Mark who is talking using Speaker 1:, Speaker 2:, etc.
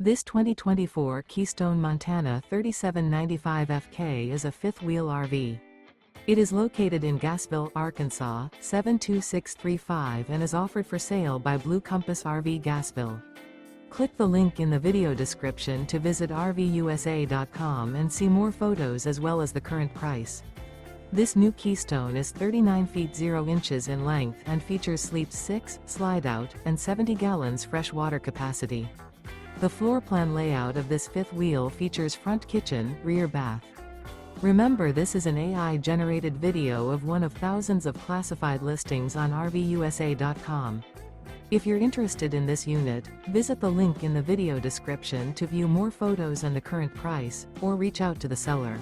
Speaker 1: This 2024 Keystone Montana 3795FK is a fifth-wheel RV. It is located in Gassville, Arkansas, 72635 and is offered for sale by Blue Compass RV Gassville. Click the link in the video description to visit RVUSA.com and see more photos as well as the current price. This new Keystone is 39 feet 0 inches in length and features sleeps 6, slide-out, and 70 gallons fresh water capacity. The floor plan layout of this fifth wheel features front kitchen, rear bath. Remember, this is an AI-generated video of one of thousands of classified listings on RVUSA.com. If you're interested in this unit, visit the link in the video description to view more photos and the current price, or reach out to the seller.